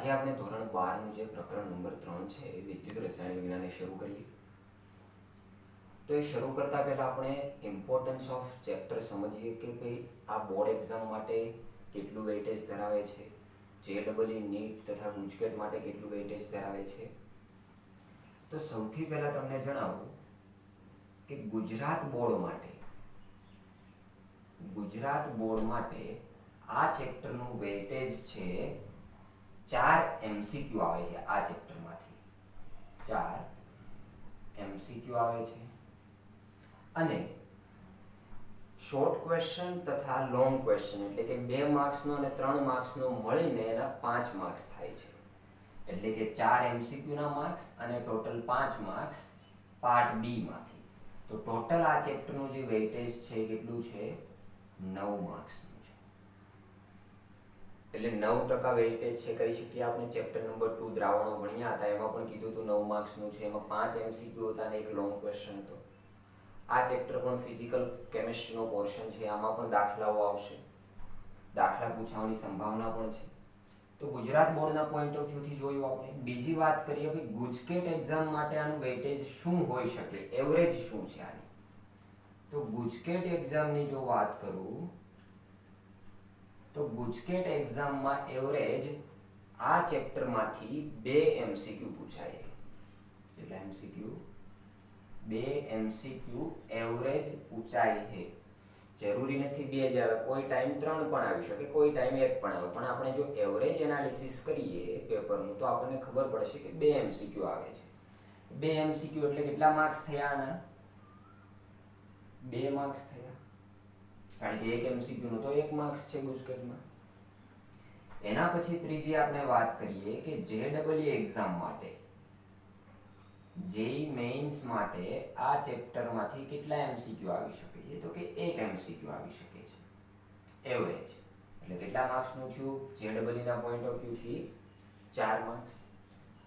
આજે આપણે ધોરણ 12 નું જે પ્રકરણ નંબર 3 છે વિદ્યુત રસાયણ વિજ્ઞાન શરૂ કરીએ. તો એ શરૂ કરતા પહેલા આપણે ઇમ્પોર્ટન્સ ઓફ ચેપ્ટર સમજીએ કે ભાઈ આ બોર્ડ એક્ઝામ માટે કેટલું વેઇટેજ ધરાવે છે, JEE નીટ તથા ગુજકેટ માટે કેટલું વેઇટેજ ધરાવે છે. તો સૌથી પહેલા તમને જણાવું કે ગુજરાત બોર્ડ માટે આ ચેપ્ટરનું વેઇટેજ છે 4 MCQ આવે છે. આ ચેપ્ટરમાંથી 4 MCQ આવે છે અને શોર્ટ ક્વેશ્ચન તથા લોંગ ક્વેશ્ચન એટલે કે 2 માર્ક્સનો અને 3 માર્ક્સનો મળીને એના 5 માર્ક્સ થાય છે. એટલે કે 4 MCQ ના માર્ક્સ અને ટોટલ 5 માર્ક્સ પાર્ટ બી માંથી. તો ટોટલ આ ચેપ્ટરનું જે વેઇટેજ છે કેટલું છે 9 માર્ક્સનું છે. એટલે 9% વેઇટેજ છે કરી શકીએ આપણે. ચેપ્ટર નંબર 2 દ્રાવણો ભણ્યા હતા એમાં પણ કીધું હતું 9 માર્ક્સનું છે. એમાં 5 MCQ હતા અને એક લોંગ ક્વેશ્ચન હતો. આ ચેપ્ટર પણ ફિઝિકલ કેમિસ્ટ્રીનો પોર્શન છે. આમાં પણ દાખલાઓ આવશે, દાખલા પૂછવાની સંભાવના પણ છે. તો ગુજરાત બોર્ડના પોઈન્ટ ઓફ વ્યૂથી જોયું આપણે. બીજી વાત કરીએ કે ગુજકેટ એક્ઝામ માટે આનું વેઇટેજ શું હોઈ શકે, એવરેજ શું છે આની. તો ગુજકેટ એક્ઝામની જો વાત કરું તો ગુજકેટ એક્ઝામમાં એવરેજ આ ચેપ્ટરમાંથી 2 MCQ પૂછાય. કેટલા MCQ? 2 MCQ એવરેજ પૂછાય છે. જરૂરી નથી 2 જ આવે, કોઈ ટાઈમ 3 પણ આવી શકે, કોઈ ટાઈમ 1 પણ આવે. પણ આપણે જો એવરેજ એનાલિસિસ કરીએ પેપરનું તો આપણને ખબર પડશે કે 2 MCQ આવે છે. 2 MCQ એટલે કેટલા માર્ક્સ થયા આના? 2 માર્ક્સ થયા. કારણ કે 1 MCQ નો તો 1 માર્ક્સ છે ગુજકેટમાં. એના પછી ત્રીજી આપણે વાત કરીએ કે JEE એક્ઝામ માટે, JEE મેઇન્સ માટે આ ચેપ્ટરમાંથી કેટલા MCQ આવી શકે છે? તો કે 1 MCQ આવી શકે છે એવરેજ. એટલે કેટલા માર્ક્સનું થયું JEE ના પોઈન્ટ ઓફ વ્યૂથી? 4 માર્ક્સ.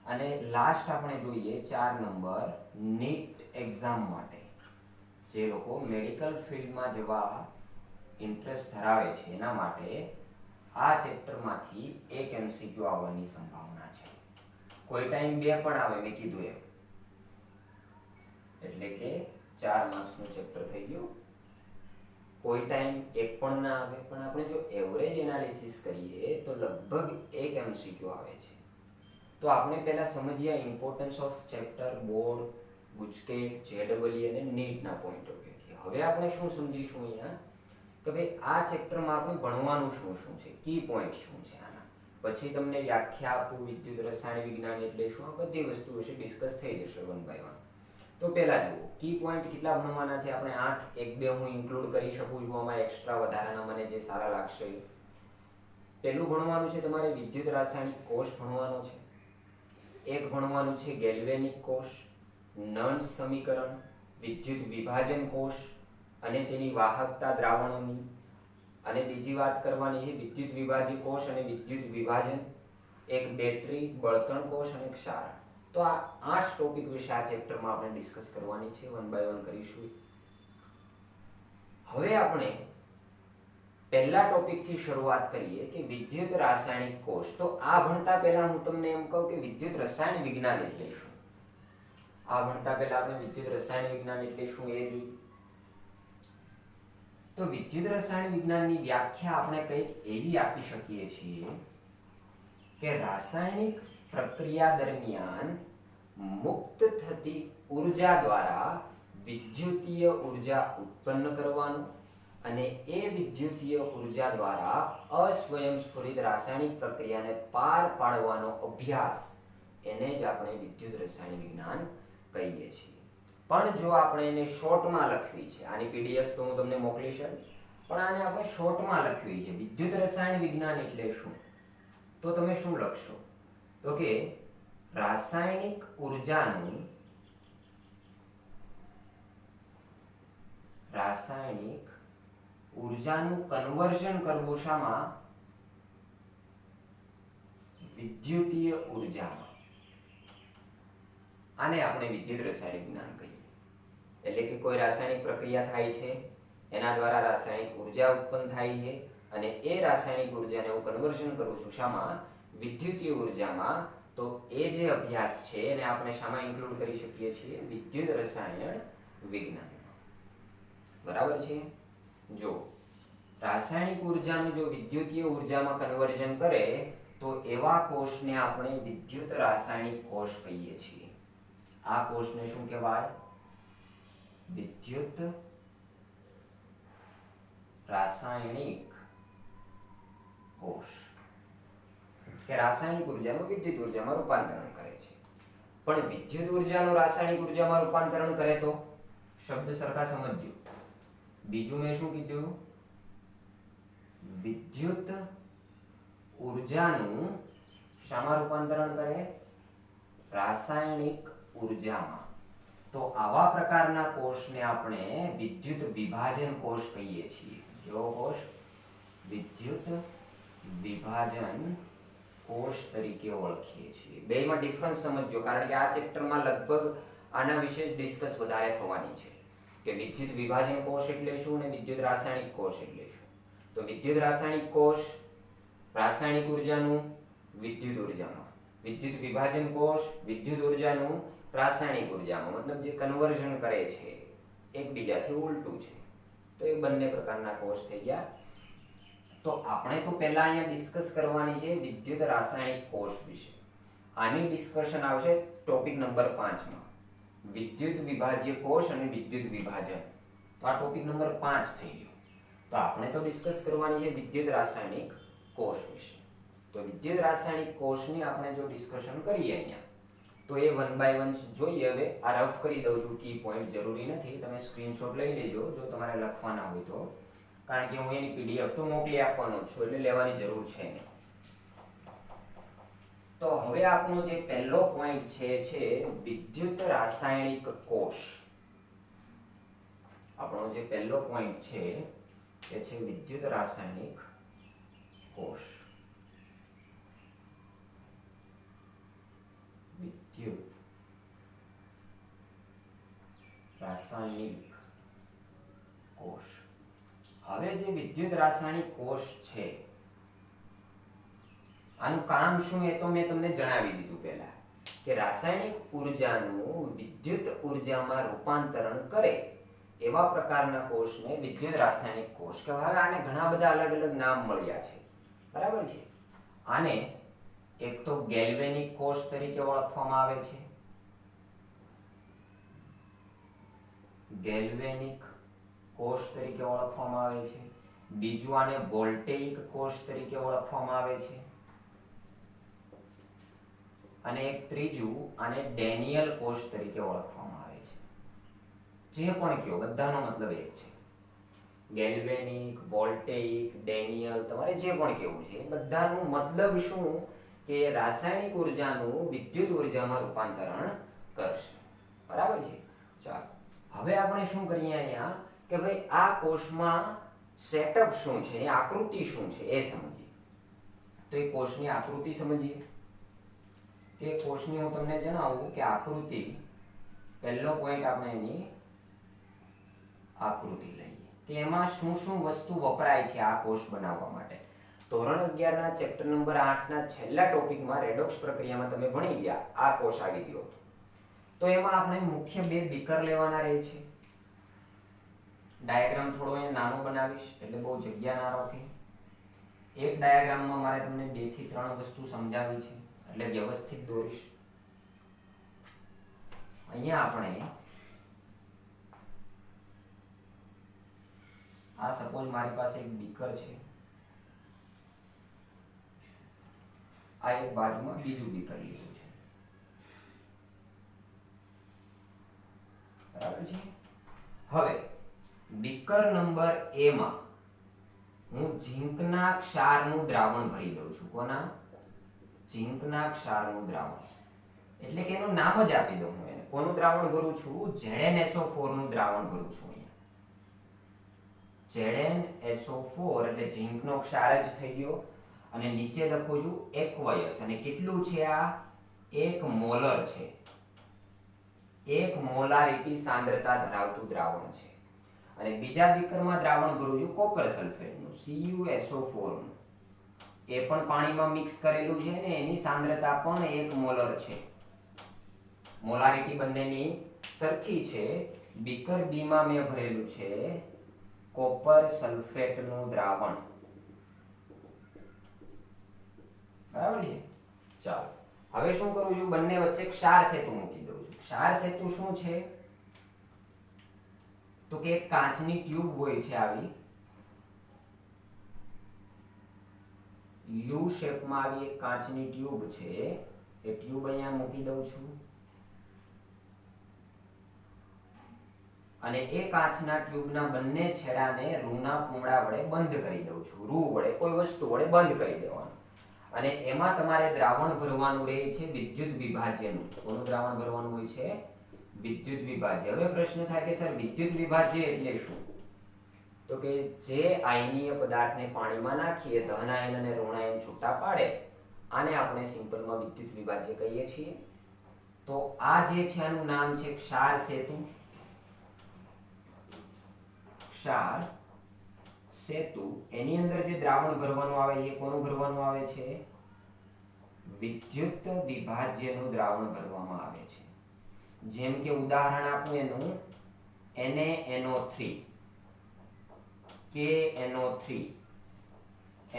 અને લાસ્ટ આપણે જોઈએ 4 નંબર નીટ એક્ઝામ માટે. જે લોકો મેડિકલ ફિલ્ડમાં જવા ઇન્ટરેસ્ટ ધરાવે છે એના માટે આ ચેપ્ટરમાંથી 1 MCQ આવવાની સંભાવના છે. કોઈ ટાઈમ 2 પણ આવે, મેં કીધું એમ. એટલે કે 4 માર્ક્સનું ચેપ્ટર થઈ ગયું. કોઈ ટાઈમ 1 પણ ના આવે, પણ આપણે જો એવરેજ એનાલિસિસ કરીએ તો લગભગ 1 MCQ આવે છે. તો આપણે પહેલા સમજીએ importance of chapter board, GUJCET, JEE અને નીટના પોઈન્ટ ઓફ વ્યૂથી. હવે આપણે શું સમજીશું અહીંયા કે ભાઈ આ ચેપ્ટરમાં આપણે ભણવાનું શું શું છે, કી પોઈન્ટ શું છે આના. પછી તમને વ્યાખ્યા આપું, વિદ્યુત રસાયણ વિજ્ઞાન એટલે શું, આ બધી વસ્તુ વિશે ડિસ્કસ થઈ જશે 1 by 1. તો પહેલા જુઓ કી પોઈન્ટ કેટલા ભણવાના છે આપણે. 8, 1 2 હું ઇન્ક્લુડ કરી શકું છું આમાં એક્સ્ટ્રા વધારાના મને જે સારા લાગશે. પહેલું ભણવાનું છે તમારે વિદ્યુત રાસાયણિક કોષ ભણવાનો છે. એક ભણવાનું છે ગેલ્વેનિક કોષ, નર્ન્સ સમીકરણ, વિદ્યુત વિભાજન કોષ અને તેની વાહકતા દ્રાવણોની. અને બીજી વાત કરવાની છે વિદ્યુત વિભાજી કોષ અને વિદ્યુત વિભાજન, એક બેટરી, બળતણ કોષ અને ક્ષારણ. તો આ 8 ટોપિક વિશે આ ચેપ્ટરમાં આપણે ડિસ્કસ કરવાની છે, 1 by 1 કરીશું. હવે આપણે પહેલા ટોપિકથી શરૂઆત કરીએ કે વિદ્યુત રાસાયણિક કોષ. તો આ ભણતા પહેલા હું તમને એમ કહું કે વિદ્યુત રસાયણ વિજ્ઞાન એટલે શું. આ ભણતા પહેલા આપણે વિદ્યુત રસાયણ વિજ્ઞાન એટલે શું એ જોયું. તો વિદ્યુત રસાયણ વિજ્ઞાનની વ્યાખ્યા આપણે કંઈક એવી આપી શકીએ છીએ કે રાસાયણિક પ્રક્રિયા દરમિયાન મુક્ત થતી ઉર્જા દ્વારા વિદ્યુતીય ઉર્જા ઉત્પન્ન કરવાનું અને એ વિદ્યુતીય ઉર્જા દ્વારા અસ્વયંસ્ફુરિત રાસાયણિક પ્રક્રિયાને પાર પાડવાનો અભ્યાસ, એને જ આપણે વિદ્યુત રસાયણ વિજ્ઞાન કહીએ છીએ. પણ જો આપણે એને શોર્ટમાં લખવી છે, આની PDF તો હું તમને મોકલીશ, પણ આને આપણે શોર્ટમાં લખવી છે વિદ્યુત રસાયણ વિજ્ઞાન એટલે શું, તો તમે શું લખશો? તો કે રાસાયણિક ઉર્જાનું કન્વર્ઝન કરવું શામાં? વિદ્યુતીય ઉર્જામાં. આને આપણે વિદ્યુત રસાયણ વિજ્ઞાન કહીએ. એટલે કે કોઈ રાસાયણિક પ્રક્રિયા થાય છે, એના દ્વારા રાસાયણિક ઉર્જા ઉત્પન્ન થાય છે અને એ રાસાયણિક ઉર્જાને હું કન્વર્ઝન કરું છું શામાં? વિદ્યુતીય ઉર્જામાં, તો એ જે અભ્યાસ છે એને આપણે શામાં ઇન્ક્લુડ કરી શકીએ છીએ? વિદ્યુત રસાયણ વિજ્ઞાનમાં. બરાબર છે? જો રાસાયણિક ઉર્જાનું જો વિદ્યુતીય ઉર્જામાં કન્વર્ઝન કરે તો એવા કોષને આપણે વિદ્યુત રાસાયણિક કોષ કહીએ છીએ. આ કોષને શું કહેવાય? વિદ્યુત રાસાયણિક કોષ. કે રાસાયણિક ઉર્જાનું વિદ્યુત ઉર્જામાં રૂપાંતરણ કરે છે. પણ વિદ્યુત ઉર્જાનું રાસાયણિક ઉર્જામાં રૂપાંતરણ કરે તો શબ્દ સરખા સમજજો. બીજું મેં શું કીધું? વિદ્યુત ઉર્જાનું શામાં રૂપાંતરણ કરે? રાસાયણિક ઉર્જામાં. તો આવા પ્રકારના કોષને આપણે વિદ્યુત વિભાજન કોષ કહીએ છીએ. કેવો કોષ? વિદ્યુત વિભાજન કોષ તરીકે ઓળખીએ છીએ. બેમાં ડિફરન્સ સમજજો, કારણ કે આ ચેપ્ટરમાં લગભગ આના વિશે જ ડિસ્કસ વધારે થવાની છે કે વિદ્યુત વિભાજન કોષ એટલે શું અને વિદ્યુત રાસાયણિક કોષ એટલે શું. તો વિદ્યુત રાસાયણિક કોષ રાસાયણિક ઉર્જાનું વિદ્યુત ઉર્જામાં, વિદ્યુત વિભાજન કોષ વિદ્યુત ઉર્જાનું રાસાયણિક ઉર્જામાં, મતલબ જે કન્વર્ઝન કરે છે એકબીજાથી ઉલટું છે. તો એ બંને પ્રકારના કોષ થઈ ગયા. તો આપણે તો પહેલા અહીંયા ડિસ્કસ કરવાની છે વિદ્યુત રાસાયણિક કોષ વિશે. આની ડિસ્કશન આવશે ટોપિક નંબર 5 માં, વિદ્યુત વિભાજ્ય કોષ અને વિદ્યુત વિભાજન. તો આ ટોપિક નંબર 5 થઈ ગયો. તો આપણે તો ડિસ્કસ કરવાની છે વિદ્યુત રાસાયણિક કોષ વિશે. તો વિદ્યુત રાસાયણિક કોષની આપણે જો ડિસ્કશન કરીએ અહીંયા, તો એ 1 by 1 જોઈએ. હવે આ રફ કરી દઉં છું, કી પોઈન્ટ જરૂરી નથી, તમે સ્ક્રીનશોટ લઈ લેજો જો તમારે લખવાના હોય તો, કારણ કે હું એની પીડીએફ તો મોકલી આપવાનો છું એટલે લેવાની જરૂર છે નહીં. તો હવે આપણો જે પહેલો પોઈન્ટ છે વિદ્યુત રાસાયણિક કોષ. આપણો જે પહેલો પોઈન્ટ છે એ છે વિદ્યુત રાસાયણિક કોષ. વિદ્યુત રાસાયણિક કોષ. હવે જે વિદ્યુત રાસાયણિક કોષ છે આનું કામ શું એ તો મેં તમને જણાવી દીધું પહેલા, કે રાસાયણિક ઉર્જાનું વિદ્યુત ઉર્જામાં રૂપાંતરણ કરે એવા પ્રકારના કોષને વિદ્યુત રાસાયણિક કોષ કહેવાય. આને ઘણા બધા અલગ અલગ નામ મળ્યા છે. બરાબર છે? આને એક તો ગેલ્વેનિક કોષ તરીકે ઓળખવામાં આવે છે. ગેલ્વેનિક કોષ તરીકે ઓળખવામાં આવે છે. બીજું આને વોલ્ટેઇક કોષ તરીકે ઓળખવામાં આવે છે. અને એક ત્રીજું આને ડેનિયલ કોષ તરીકે ઓળખવામાં આવે છે. જે પણ કયો બધાનો મતલબ એક છે. ગેલ્વેનિક, વોલ્ટેઇક, ડેનિયલ, તમારે જે પણ કહેવું છે એ બધાનો મતલબ શું? કે રાસાયણિક ઉર્જાનું વિદ્યુત ઉર્જામાં રૂપાંતરણ કરશે. બરાબર છે? ચાલો હવે આપણે શું કરીએ અહીંયા કે ભાઈ આ કોષમાં સેટઅપ શું છે, આકૃતિ શું છે એ સમજીએ. તો એ કોષની આકૃતિ સમજીએ. કે કોષની હું તમને જણાવું કે આકૃતિ, પહેલો પોઈન્ટ આપણે એની આકૃતિ લઈએ કે એમાં શું શું વસ્તુ વપરાય છે આ કોષ બનાવવા માટે. ધોરણ 11 ના ચેપ્ટર નંબર 8 ના છેલ્લા ટોપિકમાં રેડોક્સ પ્રક્રિયામાં તમે ભણી ગયા, આ કોષ આવી ગયો હતો. તો એમાં આપણે મુખ્ય 2 બીકર લેવાના રહે છે. ડાયાગ્રામ થોડો અહીંયા નાનો બનાવીશ એટલે બહુ જગ્યા ના રાખે. એક ડાયાગ્રામમાં મારે તમને 2 થી 3 વસ્તુ સમજાવી છે એટલે વ્યવસ્થિત દોરીશ. અહીંયા આપણે આ સપોઝ મારી પાસે એક બીકર છે, આ એક બાજુમાં બીજું બીકર લીધું છે. બરાબર છે? હવે બીકર નંબર A માં હું ઝીંકના ક્ષારનું દ્રાવણ ભરી દઉં છું. કોના? ઝીંકના ક્ષારનું દ્રાવણ. એટલે કે એનું નામ જ આપી દઉં હું એને. કોનું દ્રાવણ ભરું છું? ZnSO4 નું દ્રાવણ ભરું છું અહીંયા. ZnSO4 એટલે ઝીંકનો ક્ષાર જ થઈ ગયો. અને નીચે લખું છું એક્વયસ. અને કેટલું છે આ? 1 મોલર છે. 1 મોલારિટી સાંદ્રતા ધરાવતું દ્રાવણ છે. અને બીજા બીકરમાં દ્રાવણ ભરું છું કોપર સલ્ફેટનું, CuSO4 નું. એ પણ પાણીમાં મિક્સ કરેલું છે ને એની સાંદ્રતા પણ 1 મોલર છે. મોલારિટી બંનેની સરખી છે. બીકર બી માં મેં ભરેલું છે કોપર સલ્ફેટનું દ્રાવણ. બરાબર છે. ચાલો હવે શું કરું છું, બંને વચ્ચે ક્ષાર સેતુ મૂકી દઉં છું. ક્ષાર સેતુ શું છે તો કે એક કાચની ટ્યુબ હોય છે, આવી યુ શેપમાં આવી એક કાચની ટ્યુબ છે. એ ટ્યુબ અહીંયા મૂકી દઉં છું અને એ કાચના ટ્યુબના બંને છેડાને રૂના કુમડા વડે બંધ કરી દઉં છું. રૂ વડે કોઈ વસ્તુ વડે બંધ કરી દેવાનું અને એમાં તમારે દ્રાવણ ભરવાનું રહે છે વિદ્યુત વિભાજ્યનું. કોનું દ્રાવણ ભરવાનું હોય છે? વિદ્યુત વિભાજ્ય. હવે પ્રશ્ન થાય કે સર વિદ્યુત વિભાજ્ય એટલે શું? તો કે જે આયનીય પદાર્થને પાણીમાં નાખીએ ધન આયન અને ઋણ આયન છૂટા પાડે આને આપણે સિમ્પલમાં વિદ્યુત વિભાજ્ય કહીએ છીએ. તો આ જે છે આનું નામ છે ક્ષાર સેતુ. ક્ષાર સેતુ એની અંદર જે દ્રાવણ ભરવાનું આવે છે કોનું ભરવાનું આવે છે? વિદ્યુત વિભાજ્યનું દ્રાવણ ભરવામાં આવે છે. જેમ કે ઉદાહરણ આપું એનું NaNO3, KNO3,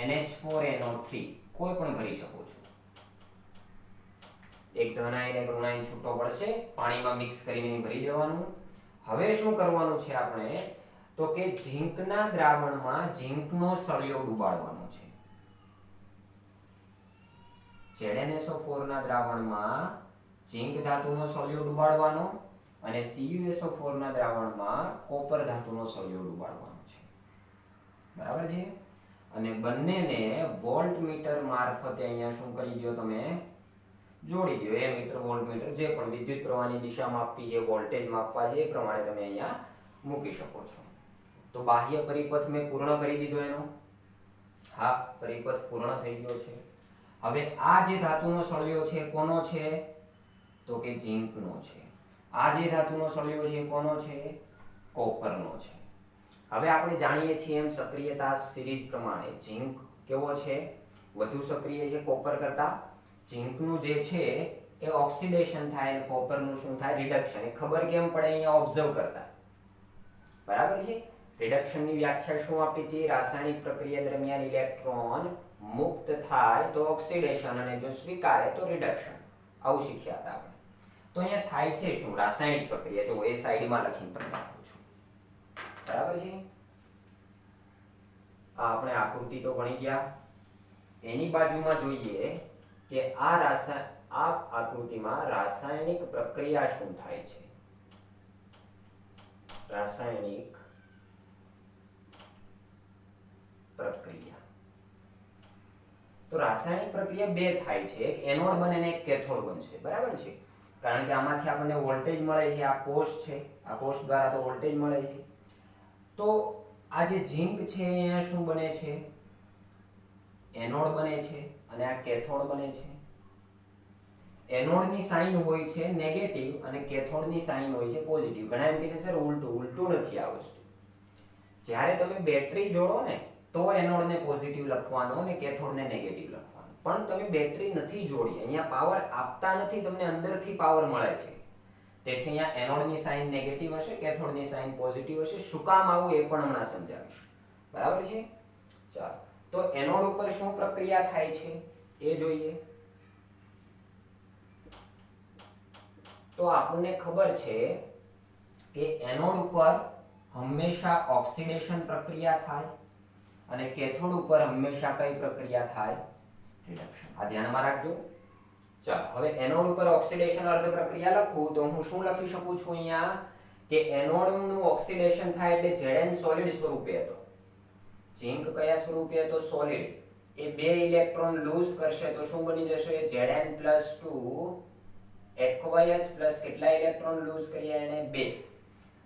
NH4NO3 કોઈ પણ ભરી શકો છો. એક ધન આયન એક ઋણ આયન છૂટો પડશે, પાણીમાં મિક્સ કરીને ભરી દેવાનું. હવે શું કરવાનું છે આપણે તો કે ઝીંકના દ્રાવણમાં ઝીંકનો સળિયો ડુબાડવાનો છે. ZnSO4 ના દ્રાવણમાં ઝીંક ધાતુનો સળિયો ડુબાડવાનો અને CuSO4 ના દ્રાવણમાં કોપર ધાતુનો સળિયો ડુબાડવાનો છે. બરાબર છે. અને બંનેને વોલ્ટમીટર મારફતે અહીંયા શું કરી દો, તમે જોડી દો. એમીટર વોલ્ટમીટર જે પણ વિદ્યુત પ્રવાહની દિશા માપવી છે, વોલ્ટેજ માપવા છે, એ પ્રમાણે તમે અહીંયા મૂકી શકો છો. તો બાહ્ય પરિપથ મેં પૂર્ણ કરી દીધો એનો. હા, પરિપથ પૂર્ણ થઈ ગયો છે. હવે આ જે ધાતુનો સળિયો છે કોનો છે તો કે ઝીંકનો છે. આ જે ધાતુનો સળિયો છે કોનો છે? કોપરનો છે. હવે આપણે જાણીએ છીએ એમ સક્રિયતા સિરીઝ પ્રમાણે ઝીંક કેવો છે? વધુ સક્રિય છે કોપર કરતા. ઝીંકનું જે છે એ ઓક્સિડેશન થાય અને કોપરનું શું થાય? રિડક્શન. એ ખબર કેમ પડે? અહીંયા ઓબ્ઝર્વ કરતા. બરાબર છે. રિડક્શનની વ્યાખ્યા શું આપી હતી? રાસાયણિક પ્રક્રિયા દરમિયાન ઇલેક્ટ્રોન મુક્ત થાય તો ઓક્સિડેશન અને જો સ્વીકારે તો રિડક્શન. આવું શીખ્યા હતા આપણે. તો અહીંયા થાય છે શું? રાસાયણિક પ્રક્રિયા. જો એ સાઈડમાં લખીને તમને આપું છું. બરાબર છે. આ આપણે આકૃતિ તો ભણી ગયા. એની બાજુમાં જોઈએ કે આ આકૃતિમાં રાસાયણિક પ્રક્રિયા શું થાય છે? રાસાયણિક પ્રક્રિયા. તો રાસાયણિક પ્રક્રિયા બે થાય છે. એક એનોડ બને અને એક કેથોડ બનશે. બરાબર છે. કારણ કે આમાંથી આપણને વોલ્ટેજ મળે છે. આ કોષ છે, આ કોષ દ્વારા તો વોલ્ટેજ મળે છે. તો આ જે ઝીંક છે અહીંયા શું બને છે? એનોડ બને છે અને આ કેથોડ બને છે. એનોડની સાઇન હોય છે નેગેટિવ અને કેથોડની સાઇન હોય છે પોઝિટિવ. ઘણા એમ કહે છે સર ઉલટું નથી આ વસ્તુ. જ્યારે તમે બેટરી જોડો ને તો એનોડને પોઝિટિવ લખવાનો અને કેથોડને નેગેટિવ લખવાનો. પણ તમે બેટરી નથી જોડી, અહીંયા પાવર આપતા નથી, તમને અંદરથી પાવર મળે છે. તેથી અહીંયા એનોડની સાઇન નેગેટિવ હશે, કેથોડની સાઇન પોઝિટિવ હશે. શું કામ આવું એ પણ હમણાં સમજાવીશ. બરાબર છે. ચાલો, તો એનોડ ઉપર શું પ્રક્રિયા થાય છે એ જોઈએ. તો આપણને ખબર છે કે એનોડ ઉપર હંમેશા ઓક્સિડેશન પ્રક્રિયા થાય અને કેથોડ ઉપર હંમેશા કઈ પ્રક્રિયા થાય? રિડક્શન. આ ધ્યાનમાં રાખજો. ચાલો, હવે એનોડ ઉપર ઓક્સિડેશન અર્ધ પ્રક્રિયા લખું તો હું શું લખી શકું છું અહીંયા કે એનોડનું ઓક્સિડેશન થાય એટલે Zn સોલિડ સ્વરૂપે હતો. ઝીંક કયા સ્વરૂપે હતો? સોલિડ. એ બે ઇલેક્ટ્રોન લૂઝ કરશે તો શું બની જશે? Zn+2 એક્વાયસ પ્લસ કેટલા ઇલેક્ટ્રોન લૂઝ કર્યા એને? 2.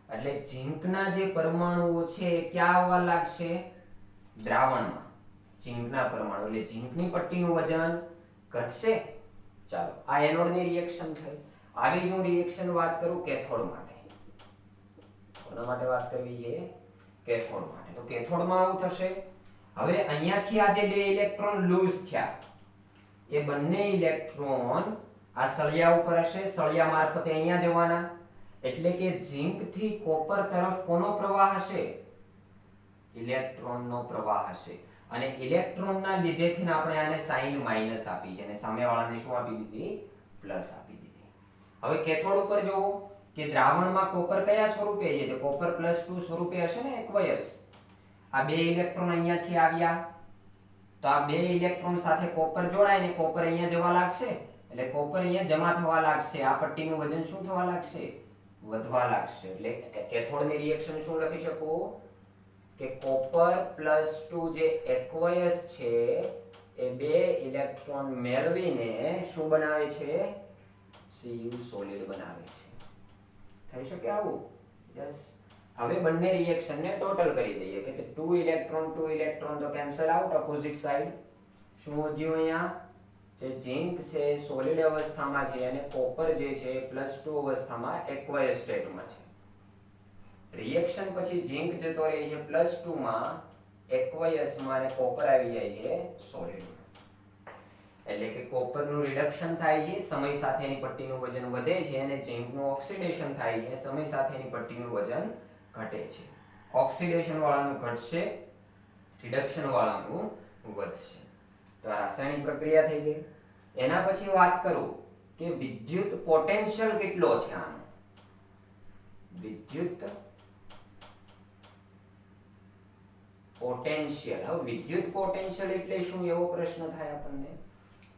એટલે ઝીંકના જે પરમાણુઓ છે એ ક્યાં આવવા લાગશે? દ્રાવણમાં. ઝીંકના પરમાણુ એટલે ઝીંકની પટ્ટીનું વજન ઘટશે. ચાલો, આ એનોડની રિએક્શન થઈ. આવી જ હું રિએક્શન વાત કરું કેથોડ માટે. કોના માટે વાત કરવી છે? કેથોડ માટે. તો કેથોડમાં આવું થશે. હવે અહીંયાથી આ જે બે ઇલેક્ટ્રોન લૂઝ થયા એ બંને ઇલેક્ટ્રોન આ સળિયા ઉપર હશે, સળિયા મારફતે અહીંયા જવાના, એટલે કે ઝિંક થી કોપર તરફ કોનો પ્રવાહ હશે? ઇલેક્ટ્રોનનો પ્રવાહ હશે. અને ઇલેક્ટ્રોનના લીધેથી આપણે આને સાઇન માઈનસ આપી છે અને સામેવાળાને શું આપી દીધી? પ્લસ આપી દીધી. હવે કેથોડ ઉપર જોવો કે દ્રાવણમાં કોપર કયા સ્વરૂપે છે? તો કોપર +2 સ્વરૂપે હશે ને એક્વયસ. આ બે ઇલેક્ટ્રોન અહીંયાથી આવ્યા તો આ બે ઇલેક્ટ્રોન સાથે કોપર જોડાય ને કોપર અહીંયા જવા લાગશે, એટલે કોપર અહીંયા જમા થવા લાગશે. આ પટ્ટીનું વજન શું થવા લાગશે? વધવા લાગશે. એટલે કેથોડની રિએક્શન શું લખી શકું કે કોપર +2 જે એક્વયસ છે એ બે ઇલેક્ટ્રોન મેળવીને શું બનાવે છે? Cu સોલિડ બનાવે છે. થઈ શકે આવું? યસ. હવે બંને રિએક્શન ને ટોટલ કરી દઈએ કે 2 ઇલેક્ટ્રોન તો કેન્સલ આઉટ ઓપોઝિટ સાઈડ. શું વધ્યું અહીંયા? જે ઝિંક છે સોલિડ અવસ્થામાં છે અને કોપર જે છે +2 અવસ્થામાં એક્વયસ સ્ટેટમાં છે. રિએક્શન પછી ઝિંક જતો રહે છે +2 માં એક્વયસમાં અને કોપર આવી જાય છે સોલિડમાં. એટલે કે કોપરનું રિડક્શન થાય છે, સમય સાથેની પટ્ટીનું વજન વધે છે, અને ઝિંકનું ઓક્સિડેશન થાય છે, સમય સાથેની પટ્ટીનું વજન ઘટે છે. ઓક્સિડેશન વાળાનું ઘટશે, રિડક્શન વાળાનું વધશે. તો આ રાસાયણિક પ્રક્રિયા થઈ ગઈ. એના પછી વાત કરું કે વિદ્યુત પોટેન્શિયલ કેટલો છે આનો? વિદ્યુત પોટેન્શિયલ. હવે વિદ્યુત પોટેન્શિયલ એટલે શું? એવો પ્રશ્ન થાય આપણને.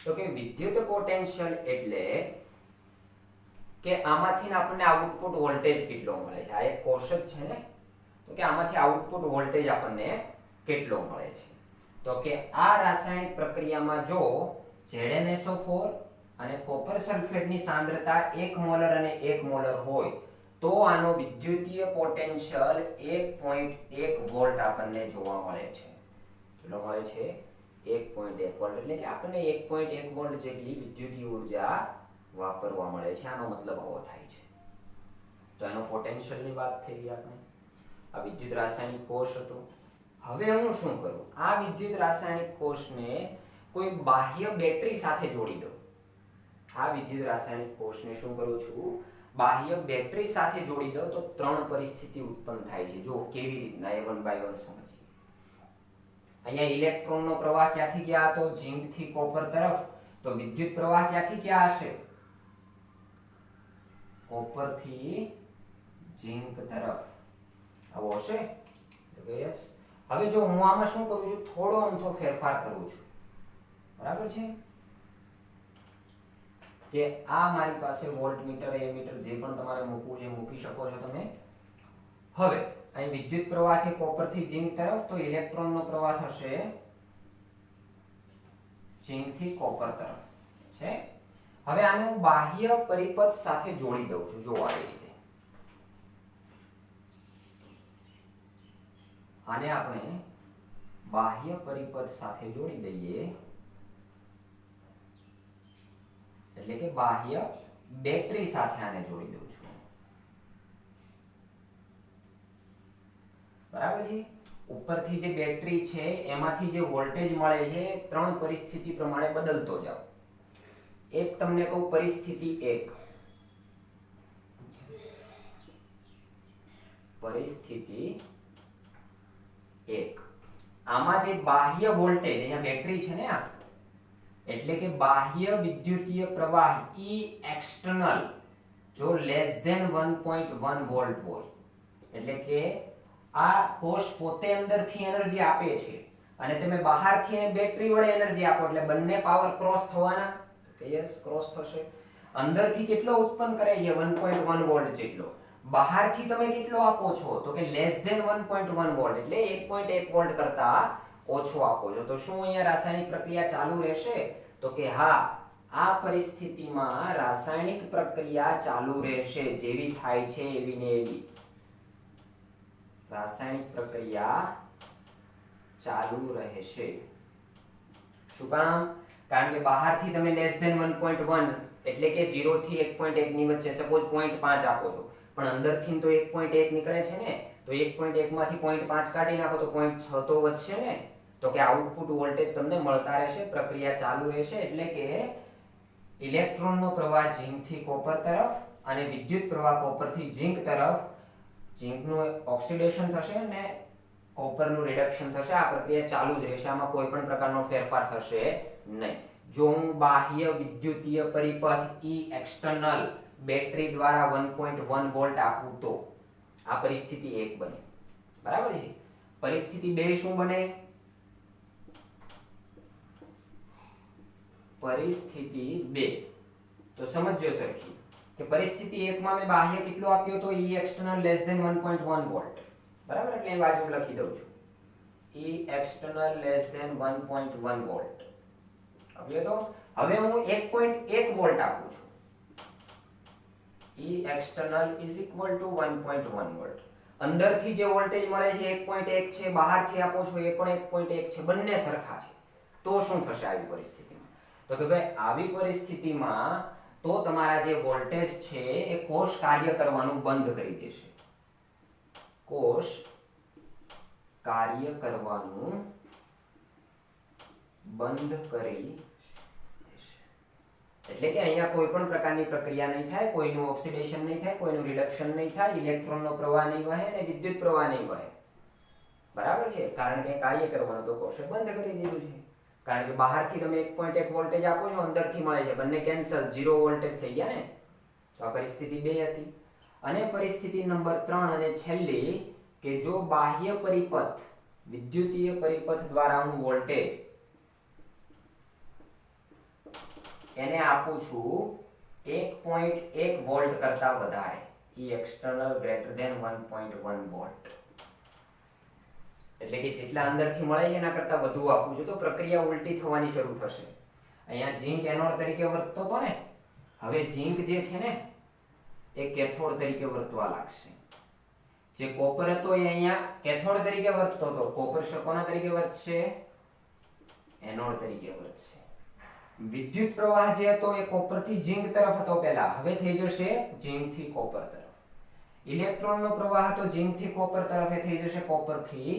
તો કે વિદ્યુત પોટેન્શિયલ એટલે કે આમાંથી આપણને આઉટપુટ વોલ્ટેજ કેટલો મળે છે. આ એક કોષ જ છે ને, તો કે આમાંથી આઉટપુટ વોલ્ટેજ આપણને કેટલો મળે છે? તો કે આ રાસાયણિક પ્રક્રિયામાં જો ZnSO4 અને કોપર સલ્ફેટની સાંદ્રતા 1 મોલર અને 1 મોલર હોય તો આનો વિદ્યુતીય પોટેન્શિયલ 1.1 વોલ્ટ આપણને જોવા મળે છે. કેટલો મળે છે? 1.1 વોલ્ટ. એટલે કે આપણને 1.1 વોલ્ટ જેટલી વિદ્યુતીય ઉર્જા વાપરવા મળે છે. આનો મતલબ આવો થાય છે. તો એનો પોટેન્શિયલની વાત થઈ ગઈ આપણે. આ વિદ્યુત રાસાયણિક કોષ હતો. હવે હું શું કરું? આ વિદ્યુત રાસાયણિક કોષને કોઈ બાહ્ય બેટરી સાથે જોડી દઉં. આ વિદ્યુત રાસાયણિક કોષને શું કરું છું? બાહ્ય બેટરી સાથે જોડી દો તો ત્રણ પરિસ્થિતિ ઉત્પન્ન થાય છે. જો કેવી રીતના એ 1 by 1 સમજીએ. અહીંયા ઇલેક્ટ્રોનનો પ્રવાહ ક્યાંથી ક્યાં હતો? ઝિંક થી કોપર તરફ. તો વિદ્યુત પ્રવાહ ક્યાંથી ક્યાં હશે? કોપર થી ઝિંક તરફ આવો હશે. યસ. હવે જો હું આમાં શું કરું છું? થોડો અમથો ફેરફાર કરું છું. બરાબર છે કે આ મારી પાસે વોલ્ટમીટર, એમીટર જે પણ તમારે મૂકવું છે મૂકી શકો છો તમે. હવે અહીં વિદ્યુત પ્રવાહ છે કોપર થી ઝિંક તરફ, તો ઇલેક્ટ્રોનનો પ્રવાહ થશે ઝિંક થી કોપર તરફ છે. હવે આને હું બાહ્ય પરિપથ સાથે જોડી દઉં છું. જો આવી રીતે આને આપણે બાહ્ય પરિપથ સાથે જોડી દઈએ, એટલે કે બાહ્ય બેટરી સાથે આને જોડી દઉં છું. બરાબર છે. ઉપરથી જે બેટરી છે એમાંથી જે વોલ્ટેજ મળે છે ત્રણ પરિસ્થિતિ પ્રમાણે બદલતો જાવ. એક તમને કહું પરિસ્થિતિ 1. પરિસ્થિતિ 1. આમાં જે બાહ્ય વોલ્ટેજ, અહીંયા બેટરી છે ને આ, એટલે કે બાહ્ય વિદ્યુતીય પ્રવાહ E એક્સટર્નલ જો લેસ ધેન 1.1 વોલ્ટ હોય, એટલે કે આ કોષ પોતે અંદરથી એનર્જી આપે છે અને તમે બહારથી બેટરી વડે એનર્જી આપો એટલે બંને પાવર ક્રોસ થવાના. યસ, ક્રોસ થશે. અંદરથી કેટલો ઉત્પન્ન કરે છે? 1.1 વોલ્ટ જેટલો. બહારથી તમે કેટલો આપો છો? તો કે લેસ ધેન 1.1 વોલ્ટ, એટલે 1.1 વોલ્ટ કરતા ઓછો આપો છો. તો શું અહીંયા રાસાયણિક પ્રક્રિયા ચાલુ રહેશે? તો કે હા, આ પરિસ્થિતિમાં રાસાયણિક પ્રક્રિયા ચાલુ રહેશે. જેવી થાય છે એવી ને એવી રાસાયણિક પ્રક્રિયા ચાલુ રહેશે. શું કામ? કારણ કે બહારથી તમે લેસ ધેન 1.1 એટલે કે 0 થી 1.1 ની વચ્ચે સપોઝ 0.5 આપો છો, પણ અંદરથી તો 1.1 નીકળે છે ને, તો 1.1 માંથી 0.5 કાઢી નાખો તો 0.6 તો વધશે ને. તો તો કે આઉટપુટ વોલ્ટેજ તમને મળતા રહેશે, પ્રક્રિયા ચાલુ રહેશે, એટલે કે ઇલેક્ટ્રોનનો પ્રવાહ ઝીંકથી કોપર તરફ અને વિદ્યુત પ્રવાહ કોપરથી ઝીંક તરફ, ઝીંકનું ઓક્સિડેશન થશે અને કોપરનું રિડક્શન થશે. આ પ્રક્રિયા ચાલુ જ રહેશે, આમાં કોઈ પણ પ્રકારનો ફેરફાર થશે નહીં. જો હું બાહ્ય વિદ્યુતીય પરિપથ E એક્સટર્નલ બેટરી દ્વારા 1.1 વોલ્ટ આપું તો આ પરિસ્થિતિ 1 બને. બરાબર છે. પરિસ્થિતિ 2 શું બને? પરિસ્થિતિ 2 તો સમજો સરખી કે પરિસ્થિતિ 1 માં મેં બાહ્ય કેટલો આપ્યો તો E external less than 1.1 volt. બરાબર, એટલે એ બાજુ લખી દઉં છું. E external less than 1.1 volt આપ્યો તો. હવે હું 1.1 વોલ્ટ આપું છું. E external is equal to 1.1 volt. અંદરથી જે વોલ્ટેજ મળે છે 1.1 છે, બહારથી આપો છો એ પણ 1.1 છે, બંને સરખા છે. તો શું થશે આવી પરિસ્થિતિમાં? તો કે ભાઈ આવી પરિસ્થિતિમાં તો તમારા જે વોલ્ટેજ છે એ કોષ કાર્ય કરવાનું બંધ કરી દેશે. કોષ કાર્ય કરવાનું બંધ કરી દેશે. એટલે કે અહીંયા કોઈ પણ પ્રકારની પ્રક્રિયા નહીં થાય, કોઈનું ઓક્સિડેશન નહીં થાય, કોઈનું રિડક્શન નહીં થાય, ઇલેક્ટ્રોનનો પ્રવાહ નહીં વહે અને વિદ્યુત પ્રવાહ નહીં વહે. બરાબર છે, કારણ કે કાર્ય કરવાનું તો કોષે બંધ કરી દીધું છે. કારણ કે બહારથી તમે 1.1 વોલ્ટેજ આપો છો, અંદરથી મળે છે, બંને કેન્સલ, 0 વોલ્ટેજ થઈ ગયા ને. તો આ પરિસ્થિતિ 2 હતી. અને પરિસ્થિતિ નંબર 3 અને છેલ્લી કે જો બાહ્ય પરિપથ વિદ્યુતીય પરિપથ દ્વારા હું વોલ્ટેજ એને આપું છું 1.1 વોલ્ટ કરતા વધારે, E external greater than 1.1 volt, એટલે કે જેટલા અંદરથી મળે છે એના કરતા વધુ આપું છું, તો પ્રક્રિયા ઉલટી થવાની શરૂ થશે. અહીંયા ઝીંક એનોડ તરીકે વર્તતો હતો ને, હવે ઝીંક જે છે ને એ કેથોડ તરીકે વર્તવા લાગશે. જે કોપર હતો એ અહીંયા કેથોડ તરીકે વર્તતો હતો, કોપર કોના તરીકે વર્તશે? એનોડ તરીકે વર્તશે. વિદ્યુત પ્રવાહ જે હતો એ કોપરથી ઝીંક તરફ હતો પહેલા, હવે થઈ જશે ઝીંકથી કોપર તરફ. ઇલેક્ટ્રોનનો પ્રવાહ હતો ઝીંકથી કોપર તરફ, એ થઈ જશે કોપરથી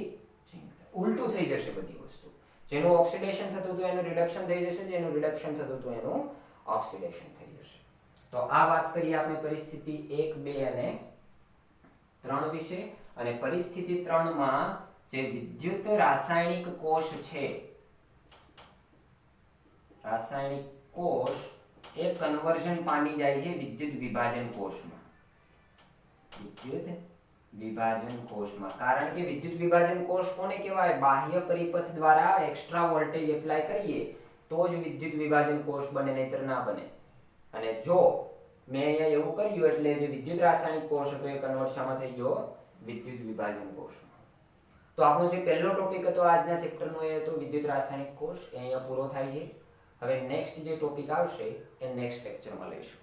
ઝીંક તરફ. ઉલટું થઈ જશે બધી વસ્તુ. જેનું ઓક્સિડેશન થતું હતું એનું રિડક્શન થઈ જશે, જેનું રિડક્શન થતું હતું એનું ઓક્સિડેશન થઈ જશે. તો આ વાત કરીએ આપણે પરિસ્થિતિ 1, 2 અને 3 વિશે. અને પરિસ્થિતિ 3 માં જે વિદ્યુત રાસાયણિક કોષ છે, રાસાયણિક કોષ એ કન્વર્ઝન પામી જાય છે વિદ્યુત વિભાજન કોષમાં. વિદ્યુત વિભાજન કોષમાં, કારણ કે વિદ્યુત વિભાજન કોષ કોને કહેવાય? બાહ્ય પરિપથ દ્વારા એક્સ્ટ્રા વોલ્ટેજ એપ્લાય કરીએ તો જ વિદ્યુત વિભાજન કોષ બને, નહીતર ના બને. અને જો મેં અહીંયા એવું કર્યું એટલે જે વિદ્યુત રાસાયણિક કોષ હતો એ કન્વર્ટ શામાં થઈ ગયો? વિદ્યુત વિભાજન કોષમાં. તો આપણો જે પહેલો ટોપિક હતો આજના ચેપ્ટરનો એ હતો વિદ્યુત રાસાયણિક કોષ, એ અહીંયા પૂરો થાય છે. હવે નેક્સ્ટ જે ટોપિક આવશે એ નેક્સ્ટ લેક્ચરમાં લઈશું.